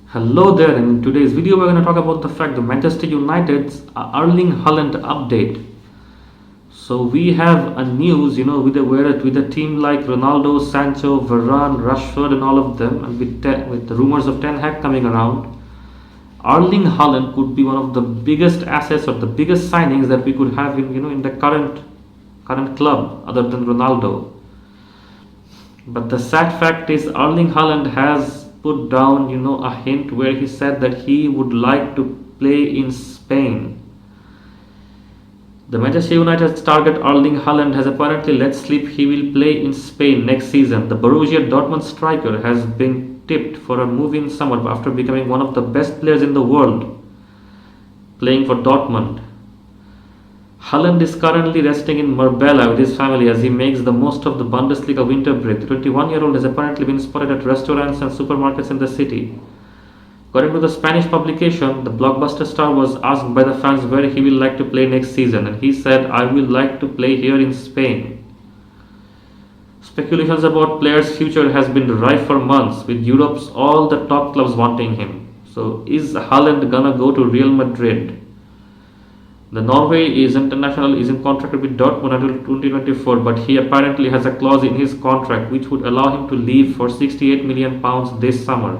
Hello there, and in today's video we're going to talk about the fact that Manchester United's Erling Haaland update. So we have a news, with a team like Ronaldo, Sancho, Varane, Rashford, and all of them, and with the rumors of Ten Hag coming around, Erling Haaland could be one of the biggest assets or the biggest signings that we could have in the current club, other than Ronaldo. But the sad fact is, Erling Haaland has put down, a hint where he said that he would like to play in Spain. The Manchester United's target Erling Haaland has apparently let slip he will play in Spain next season. The Borussia Dortmund striker has been tipped for a move in summer after becoming one of the best players in the world, playing for Dortmund. Haaland is currently resting in Marbella with his family as he makes the most of the Bundesliga winter break. The 21-year-old has apparently been spotted at restaurants and supermarkets in the city. According to the Spanish publication, the blockbuster star was asked by the fans where he will like to play next season, and he said, "I will like to play here in Spain." Speculations about players' future has been rife for months, with Europe's all the top clubs wanting him. So is Haaland gonna go to Real Madrid? The Norway is international is in contract with Dortmund until 2024, but he apparently has a clause in his contract which would allow him to leave for £68 million this summer.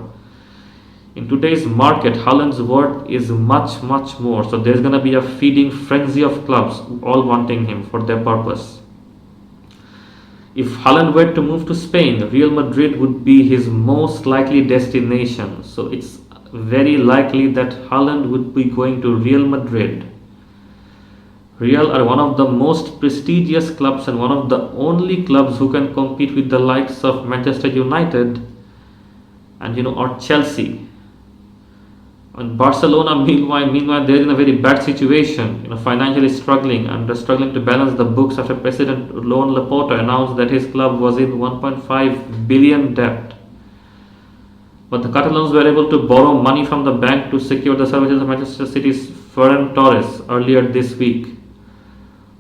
In today's market, Haaland's worth is much more. So there's gonna be a feeding frenzy of clubs all wanting him for their purpose. If Haaland were to move to Spain, Real Madrid would be his most likely destination. So it's very likely that Haaland would be going to Real Madrid. Real are one of the most prestigious clubs and one of the only clubs who can compete with the likes of Manchester United and or Chelsea. And Barcelona, meanwhile, they're in a very bad situation, financially struggling, and they're struggling to balance the books after President Joan Laporta announced that his club was in 1.5 billion debt. But the Catalans were able to borrow money from the bank to secure the services of Manchester City's Ferran Torres earlier this week.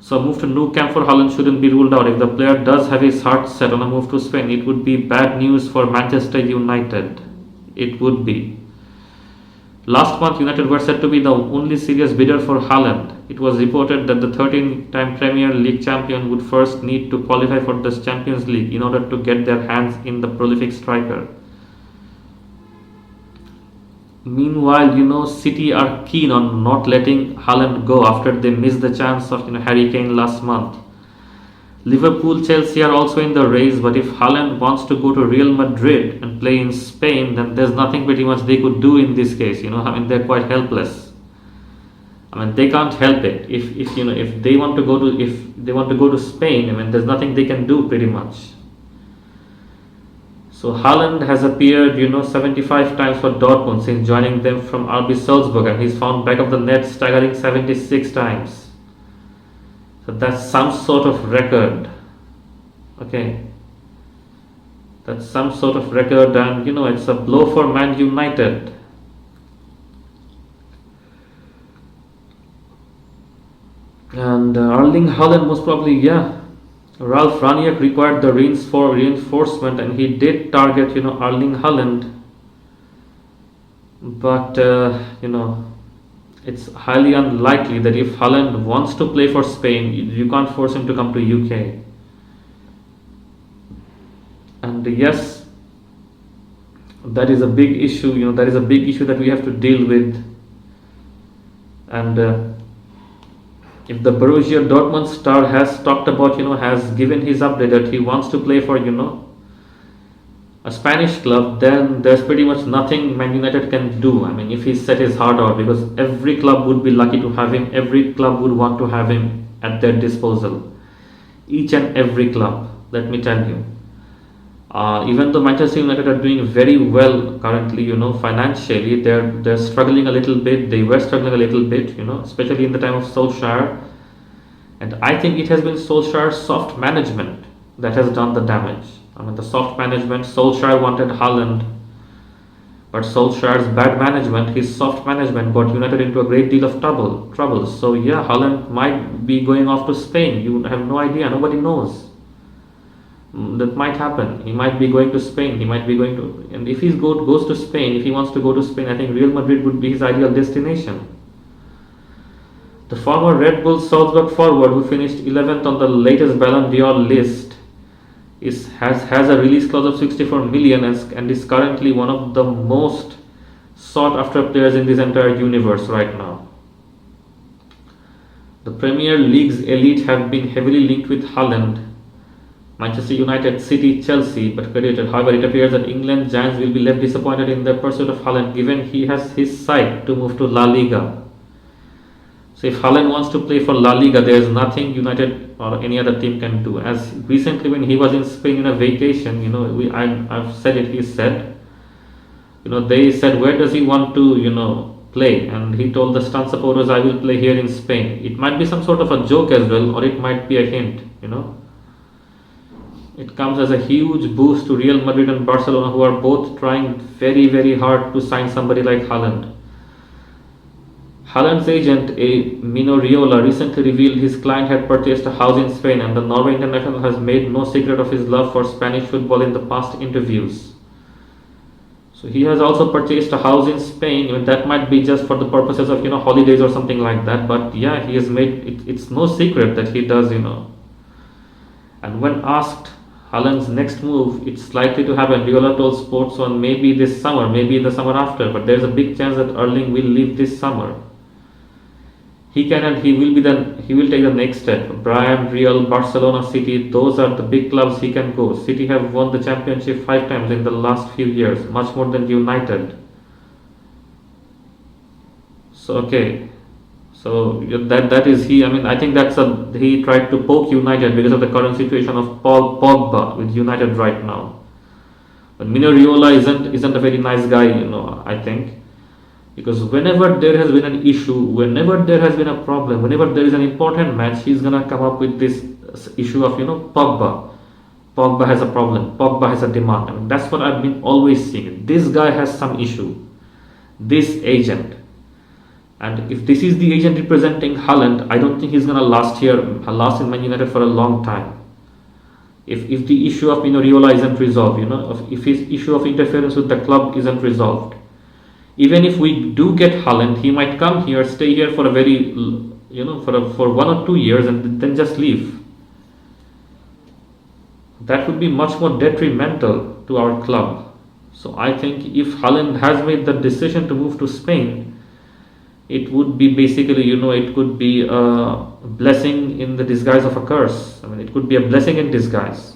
So a move to Nou Camp for Haaland shouldn't be ruled out. If the player does have his heart set on a move to Spain, it would be bad news for Manchester United. It would be. Last month, United were said to be the only serious bidder for Haaland. It was reported that the 13-time Premier League champion would first need to qualify for the Champions League in order to get their hands in the prolific striker. Meanwhile, City are keen on not letting Haaland go after they missed the chance of Harry Kane last month. Liverpool, Chelsea are also in the race, but if Haaland wants to go to Real Madrid and play in Spain, then there's nothing pretty much they could do in this case. They're quite helpless. They can't help it. If they want to go to Spain, there's nothing they can do pretty much. So Haaland has appeared, 75 times for Dortmund since joining them from RB Salzburg, and he's found back of the net staggering 76 times. So that's some sort of record. Okay. That's some sort of record, and it's a blow for Man United. And Erling Haaland most probably, Ralf Rangnick required the reinforcement, and he did target, Erling Haaland. But, it's highly unlikely that if Haaland wants to play for Spain, you can't force him to come to UK. And yes, that is a big issue, that is a big issue that we have to deal with. And if the Borussia Dortmund star has talked about, has given his update that he wants to play for, a Spanish club, then there's pretty much nothing Man United can do. If he set his heart out, because every club would be lucky to have him, every club would want to have him at their disposal. Each and every club, let me tell you. Even though Manchester United are doing very well currently, financially, they're struggling a little bit. They were struggling a little bit, especially in the time of Solskjaer. And I think it has been Solskjaer's soft management that has done the damage. The soft management, Solskjaer wanted Haaland, but Solskjaer's bad management, his soft management, got United into a great deal of trouble. So yeah, Haaland might be going off to Spain. You have no idea. Nobody knows. That might happen. He might be going to Spain. He might be going to, and if he goes to Spain, if he wants to go to Spain, I think Real Madrid would be his ideal destination. The former Red Bull Salzburg forward, who finished 11th on the latest Ballon d'Or list, has a release clause of 64 million and is currently one of the most sought after players in this entire universe right now. The Premier League's elite have been heavily linked with Haaland, Manchester United, City, Chelsea, but credited. However, it appears that England giants will be left disappointed in their pursuit of Haaland, given he has his sight to move to La Liga. So if Haaland wants to play for La Liga, there is nothing United or any other team can do. As recently when he was in Spain in a vacation, I've said it, he said, they said, where does he want to, play? And he told the stand supporters, I will play here in Spain. It might be some sort of a joke as well, or it might be a hint, It comes as a huge boost to Real Madrid and Barcelona, who are both trying very, very hard to sign somebody like Haaland. Haaland's agent, Mino Raiola, recently revealed his client had purchased a house in Spain, and the Norway international has made no secret of his love for Spanish football in the past interviews. So he has also purchased a house in Spain. That might be just for the purposes of holidays or something like that. But yeah, he has made it. It's no secret that he does. And when asked Haaland's next move, it's likely to happen, Raiola told Sports One, maybe this summer, maybe the summer after. But there's a big chance that Erling will leave this summer. He can and he will take the next step. Bayern, Real, Barcelona, City, those are the big clubs he can go. City have won the championship 5 times in the last few years, much more than United. So that is he. I think he tried to poke United because of the current situation of Pogba with United right now. But Mino Raiola isn't a very nice guy, I think. Because whenever there has been an issue, whenever there has been a problem, whenever there is an important match, he's gonna come up with this issue of Pogba. Pogba has a problem. Pogba has a demand. That's what I've been always seeing. This guy has some issue. This agent. And if this is the agent representing Haaland, I don't think he's gonna last in Man United for a long time. If the issue of Mino Raiola isn't resolved, if his issue of interference with the club isn't resolved. Even if we do get Haaland, he might come here, stay here for a very, for 1 or 2 years and then just leave. That would be much more detrimental to our club. So I think if Haaland has made the decision to move to Spain, it would be basically, it could be a blessing in the disguise of a curse. It could be a blessing in disguise.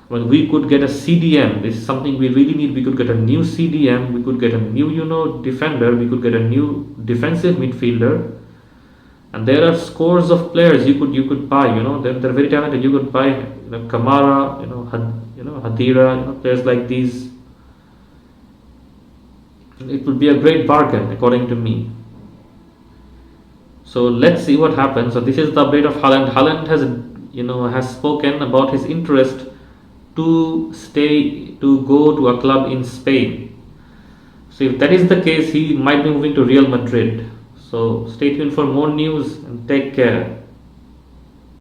When we could get a CDM, this is something we really need. We could get a new CDM, we could get a new, defender, we could get a new defensive midfielder, and there are scores of players you could buy. They're very talented. You could buy Kamara, Haidara, players like these. It would be a great bargain, according to me. So let's see what happens. So this is the update of Haaland. Haaland has spoken about his interest to go to a club in Spain. So if that is the case, he might be moving to Real Madrid. So stay tuned for more news and take care.